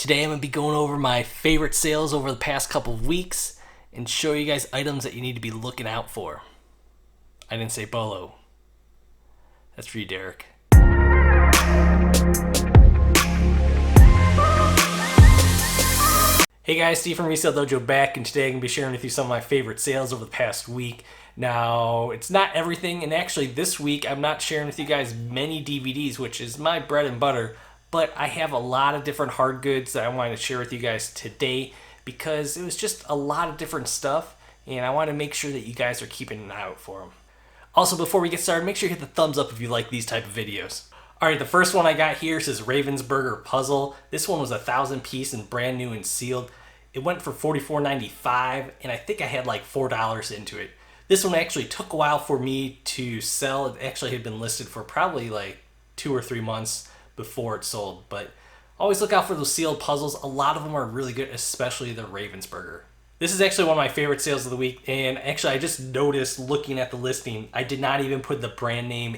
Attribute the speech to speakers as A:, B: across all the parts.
A: Today I'm going to be going over my favorite sales over the past couple of weeks and show you guys items that you need to be looking out for. I didn't say Bolo. That's for you, Derek. Hey guys, Steve from Resale Dojo back, and today I'm going to be sharing with you some of my favorite sales over the past week. Now, it's not everything, and actually this week I'm not sharing with you guys many DVDs, which is my bread and butter, but I have a lot of different hard goods that I wanted to share with you guys today because it was just a lot of different stuff, and I want to make sure that you guys are keeping an eye out for them. Also, before we get started, make sure you hit the thumbs up if you like these type of videos. Alright, the first one I got here says Ravensburger Puzzle. This one was 1,000 piece and brand new and sealed. It went for $44.95, and I think I had like $4 into it. This one actually took a while for me to sell. It actually had been listed for probably like 2 or 3 months before it sold, but always look out for those sealed puzzles. A lot of them are really good, especially the Ravensburger. This is actually one of my favorite sales of the week, and actually I just noticed looking at the listing, I did not even put the brand name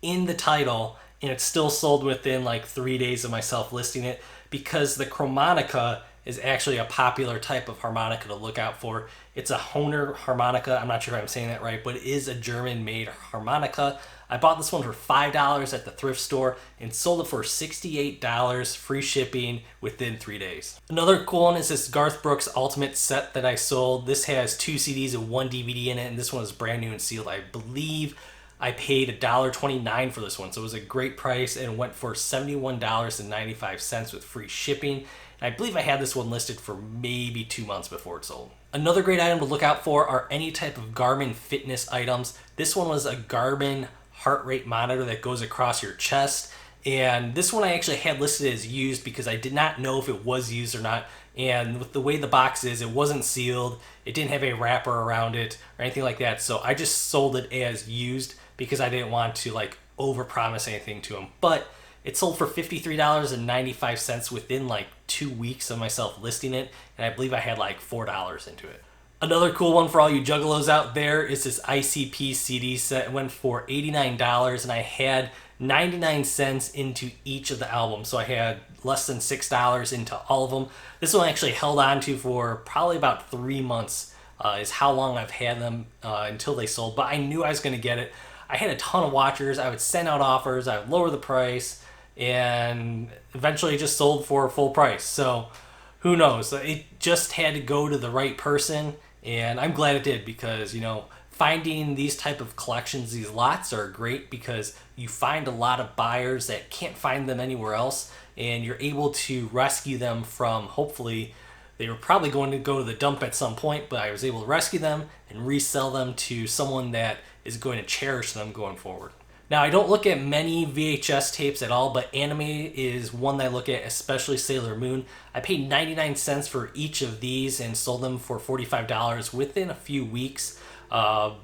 A: in the title, and it still sold within like 3 days of myself listing it because the Chromatica is actually a popular type of harmonica to look out for. It's a Hohner harmonica. I'm not sure if I'm saying that right, but it is a German-made harmonica. I bought this one for $5 at the thrift store and sold it for $68, free shipping within 3 days. Another cool one is this Garth Brooks Ultimate set that I sold. This has 2 CDs and 1 DVD in it, and this one is brand new and sealed. I believe I paid $1.29 for this one, so it was a great price, and it went for $71.95 with free shipping. And I believe I had this one listed for maybe 2 months before it sold. Another great item to look out for are any type of Garmin fitness items. This one was a Garmin heart rate monitor that goes across your chest, and this one I actually had listed as used because I did not know if it was used or not. And with the way the box is, it wasn't sealed, it didn't have a wrapper around it or anything like that, so I just sold it as used because I didn't want to like overpromise anything to them. But it sold for $53.95 within like 2 weeks of myself listing it, and I believe I had like $4 into it. Another cool one for all you juggalos out there is this ICP CD set. It went for $89, and I had 99 cents into each of the albums, so I had less than $6 into all of them. This one I actually held on to for probably about 3 months is how long I've had them until they sold, but I knew I was going to get it. I had a ton of watchers. I would send out offers, I would lower the price, and eventually it just sold for full price. So who knows? It just had to go to the right person, and I'm glad it did because, you know, finding these type of collections, these lots are great because you find a lot of buyers that can't find them anywhere else, and you're able to rescue them from, hopefully, they were probably going to go to the dump at some point, but I was able to rescue them and resell them to someone that is going to cherish them going forward. Now, I don't look at many VHS tapes at all, but anime is one that I look at, especially Sailor Moon. I paid 99 cents for each of these and sold them for $45 within a few weeks. I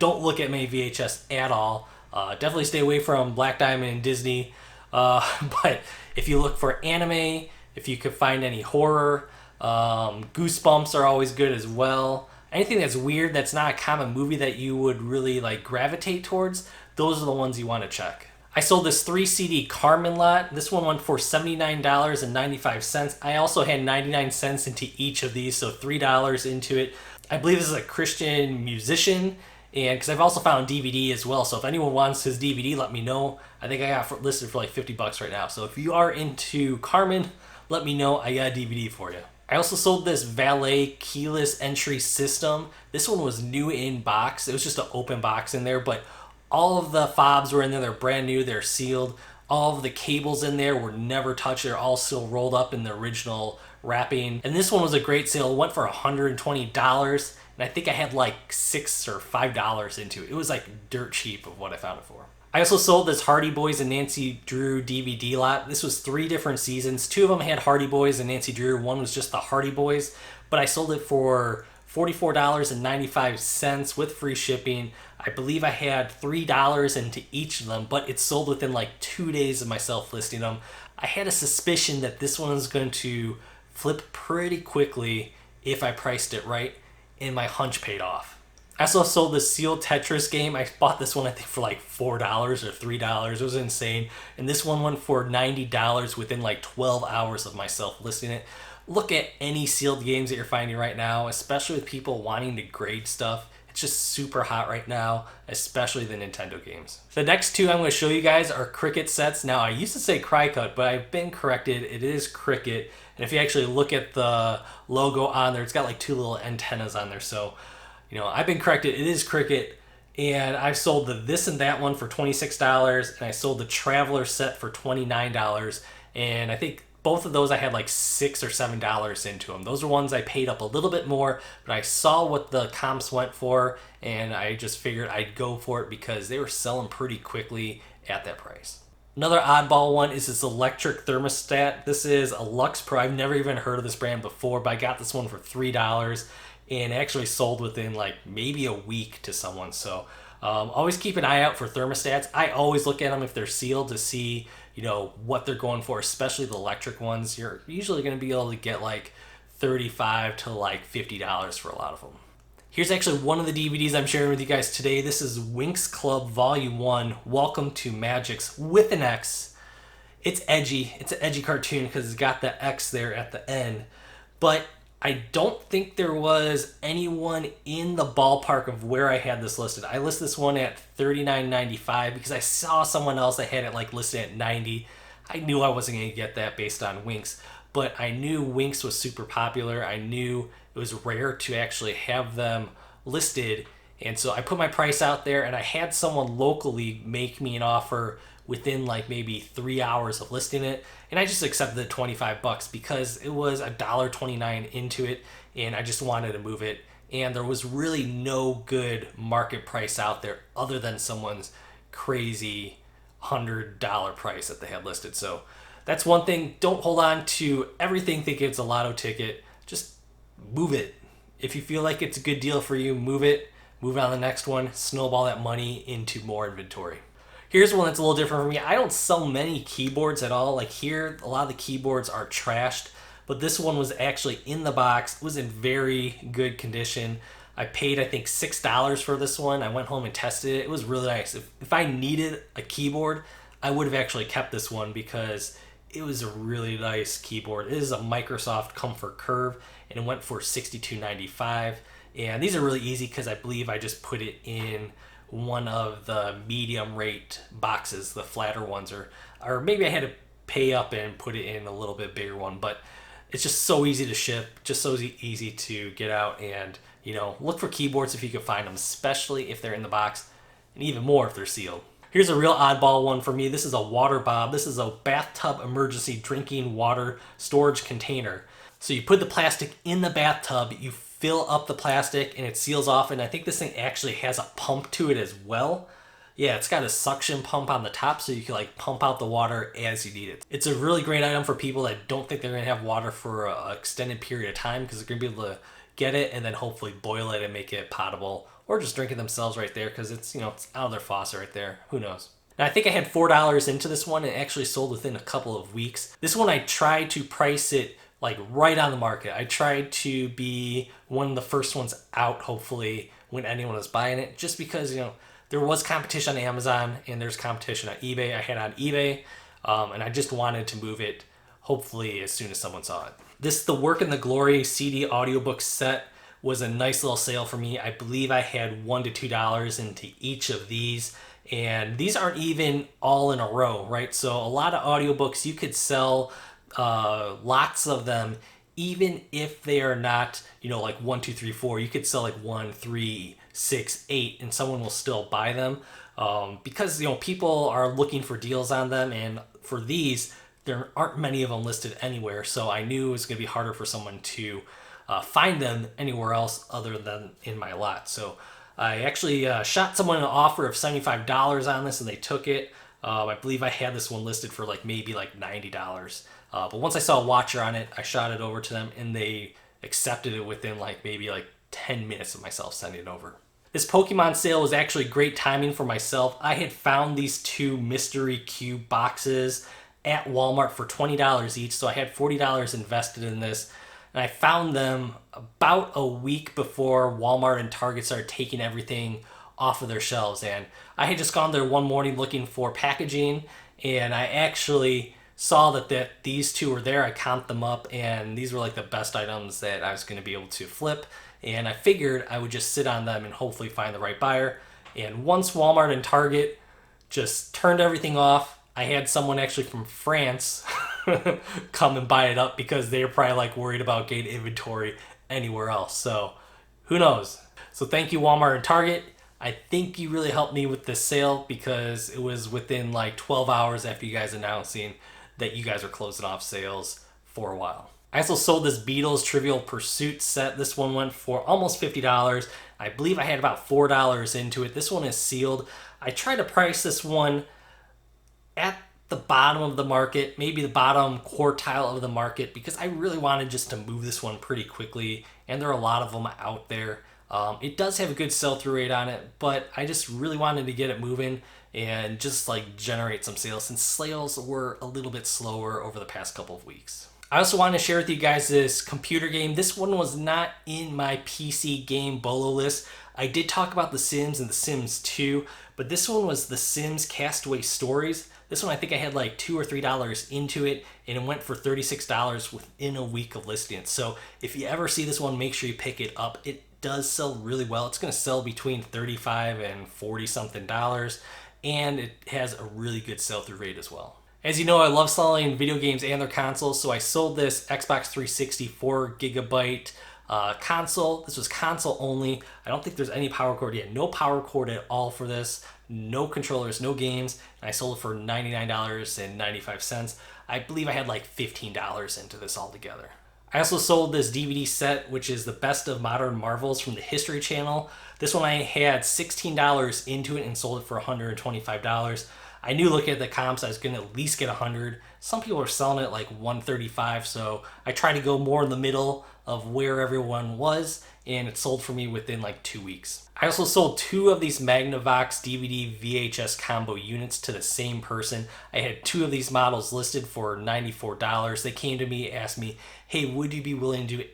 A: don't look at many VHS at all. Definitely stay away from Black Diamond and Disney. But if you look for anime, if you could find any horror, Goosebumps are always good as well. Anything that's weird, that's not a common movie that you would really like gravitate towards, those are the ones you want to check. I sold this 3 CD Carmen lot. This one went for $79.95. I also had 99 cents into each of these, so $3 into it. I believe this is a Christian musician, and because I've also found DVD as well, so if anyone wants his DVD, let me know. I think I got listed for like $50 right now, so if you are into Carmen, let me know. I got a DVD for you. I also sold this Valet keyless entry system. This one was new in box. It was just an open box in there, but all of the fobs were in there. They're brand new. They're sealed. All of the cables in there were never touched. They're all still rolled up in the original wrapping. And this one was a great sale. It went for $120, and I think I had like $6 or $5 into it. It was like dirt cheap of what I found it for. I also sold this Hardy Boys and Nancy Drew DVD lot. This was 3 different seasons. 2 of them had Hardy Boys and Nancy Drew. One was just the Hardy Boys, but I sold it for $44.95 with free shipping. I believe I had $3 into each of them, but it sold within like 2 days of myself listing them. I had a suspicion that this one was going to flip pretty quickly if I priced it right, and my hunch paid off. I also sold the sealed Tetris game. I bought this one, I think, for like $4 or $3. It was insane. And this one went for $90 within like 12 hours of myself listing it. Look at any sealed games that you're finding right now, especially with people wanting to grade stuff. It's just super hot right now, especially the Nintendo games. The next two I'm going to show you guys are Cricket sets. Now, I used to say Cricut, but I've been corrected. It is Cricket. And if you actually look at the logo on there, it's got like two little antennas on there. So, I've been corrected. It is Cricket. And I've sold the this and that one for $26. And I sold the Traveler set for $29. And I think both of those I had like $6 or $7 into them. Those are ones I paid up a little bit more, but I saw what the comps went for, and I just figured I'd go for it because they were selling pretty quickly at that price. Another oddball one is this electric thermostat. This is a Lux Pro. I've never even heard of this brand before, but I got this one for $3 and actually sold within like maybe a week to someone. So always keep an eye out for thermostats. I always look at them if they're sealed to see what they're going for, especially the electric ones. You're usually going to be able to get like $35 to like $50 for a lot of them. Here's actually one of the DVDs I'm sharing with you guys today. This is Winx Club Volume 1, Welcome to Magix with an X. It's edgy. It's an edgy cartoon because it's got the X there at the end. But I don't think there was anyone in the ballpark of where I had this listed. I listed this one at $39.95 because I saw someone else that had it like listed at $90. I knew I wasn't going to get that based on Winx, but I knew Winx was super popular. I knew it was rare to actually have them listed, and so I put my price out there, and I had someone locally make me an offer within like maybe 3 hours of listing it, and I just accepted the $25 because it was $1.29 into it, and I just wanted to move it, and there was really no good market price out there other than someone's crazy $100 price that they had listed. So that's one thing. Don't hold on to everything thinking it's a lotto ticket. Just move it. If you feel like it's a good deal for you, move it. Move on to the next one. Snowball that money into more inventory. Here's one that's a little different for me. I don't sell many keyboards at all. Like here, a lot of the keyboards are trashed, but this one was actually in the box. It was in very good condition. I paid, I think, $6 for this one. I went home and tested it. It was really nice. If I needed a keyboard, I would have actually kept this one because it was a really nice keyboard. It is a Microsoft Comfort Curve, and it went for $62.95. And these are really easy because I believe I just put it in one of the medium rate boxes, the flatter ones, or maybe I had to pay up and put it in a little bit bigger one, but it's just so easy to ship, just so easy to get out, and look for keyboards if you can find them, especially if they're in the box, and even more if they're sealed. Here's a real oddball one for me. This is a water bob. This is a bathtub emergency drinking water storage container. So you put the plastic in the bathtub, you fill up the plastic, and it seals off, and I think this thing actually has a pump to it as well. Yeah, it's got a suction pump on the top so you can like pump out the water as you need it. It's a really great item for people that don't think they're going to have water for an extended period of time because they're going to be able to get it and then hopefully boil it and make it potable, or just drink it themselves right there because it's it's out of their faucet right there. Who knows? Now, I think I had $4 into this one and it actually sold within a couple of weeks. This one I tried to price it like right on the market. I tried to be one of the first ones out, hopefully, when anyone was buying it, just because, there was competition on Amazon and there's competition on eBay. I had on eBay, and I just wanted to move it, hopefully, as soon as someone saw it. The Work and the Glory CD audiobook set was a nice little sale for me. I believe I had $1 to $2 into each of these, and these aren't even all in a row, right? So a lot of audiobooks, you could sell lots of them, even if they are not, like 1, 2, 3, 4. You could sell like 1, 3, 6, 8, and someone will still buy them because people are looking for deals on them, and for these, there aren't many of them listed anywhere. So I knew it was going to be harder for someone to find them anywhere else other than in my lot. So I actually shot someone an offer of $75 on this, and they took it. I believe I had this one listed for maybe $90. But once I saw a watcher on it, I shot it over to them, and they accepted it within maybe 10 minutes of myself sending it over. This Pokemon sale was actually great timing for myself. I had found these 2 mystery cube boxes at Walmart for $20 each, so I had $40 invested in this. and I found them about a week before Walmart and Target started taking everything off of their shelves. And I had just gone there one morning looking for packaging, and I actually saw that these two were there. I comped them up, and these were like the best items that I was going to be able to flip. And I figured I would just sit on them and hopefully find the right buyer. And once Walmart and Target just turned everything off, I had someone actually from France come and buy it up because they were probably like worried about getting inventory anywhere else. So who knows? So thank you, Walmart and Target. I think you really helped me with this sale because it was within like 12 hours after you guys announcing that you guys are closing off sales for a while. I also sold this Beatles Trivial Pursuit set. This one went for almost $50. I believe I had about $4 into it. This one is sealed. I tried to price this one at the bottom of the market, maybe the bottom quartile of the market, because I really wanted just to move this one pretty quickly, and there are a lot of them out there. It does have a good sell-through rate on it, but I just really wanted to get it moving and just like generate some sales, since sales were a little bit slower over the past couple of weeks. I also want to share with you guys this computer game. This one was not in my PC game bolo list. I did talk about The Sims and The Sims 2, but this one was The Sims Castaway Stories. This one I think I had like $2 or $3 into it, and it went for $36 within a week of listing it. So if you ever see this one, make sure you pick it up. It does sell really well. It's going to sell between $35 and $40 something, and it has a really good sell-through rate as well. As you know, I love selling video games and their consoles, so I sold this Xbox 360 4GB console. This was console only. I don't think there's any power cord yet. No power cord at all for this. No controllers, no games. And I sold it for $99.95. I believe I had like $15 into this altogether. I also sold this DVD set, which is the Best of Modern Marvels from the History Channel. This one I had $16 into it and sold it for $125. I knew looking at the comps I was going to at least get $100. Some people are selling it like $135, so I tried to go more in the middle of where everyone was, and it sold for me within like 2 weeks. I also sold 2 of these Magnavox DVD VHS combo units to the same person. I had 2 of these models listed for $94. They came to me, asked me, hey, would you be willing to do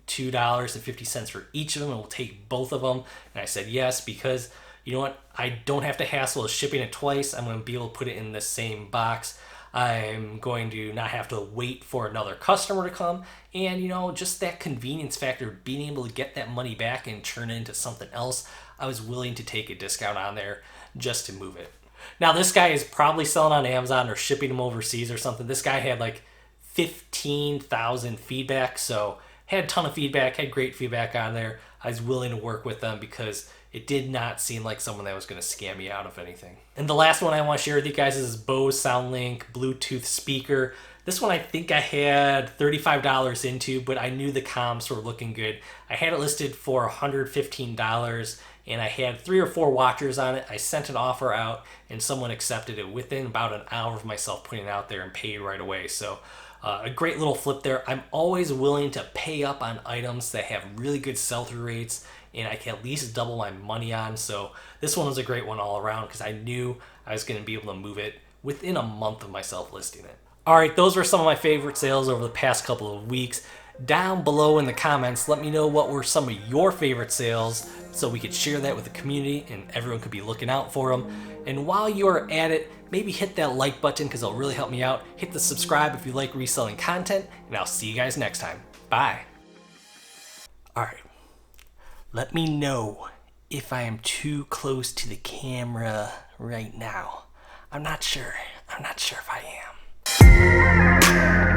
A: $82.50 for each of them, and we'll take both of them? And I said yes, because you know what? I don't have to hassle with shipping it twice. I'm going to be able to put it in the same box. I'm going to not have to wait for another customer to come. And, you know, just that convenience factor, being able to get that money back and turn it into something else, I was willing to take a discount on there just to move it. Now, this guy is probably selling on Amazon or shipping them overseas or something. This guy had like 15,000 feedback, so had a ton of feedback, had great feedback on there. I was willing to work with them because it did not seem like someone that was going to scam me out of anything. And the last one I want to share with you guys is Bose SoundLink Bluetooth speaker. This one I think I had $35 into, but I knew the comps were looking good. I had it listed for $115, and I had 3 or 4 watchers on it. I sent an offer out, and someone accepted it within about an hour of myself putting it out there and paid right away. So a great little flip there. I'm always willing to pay up on items that have really good sell-through rates and I can at least double my money on. So this one was a great one all around because I knew I was going to be able to move it within a month of myself listing it. All right, those were some of my favorite sales over the past couple of weeks. Down below in the comments, let me know what were some of your favorite sales so we could share that with the community and everyone could be looking out for them. And while you're at it, maybe hit that like button because it'll really help me out. Hit the subscribe if you like reselling content, and I'll see you guys next time. Bye. All right. Let me know if I am too close to the camera right now. I'm not sure if I am.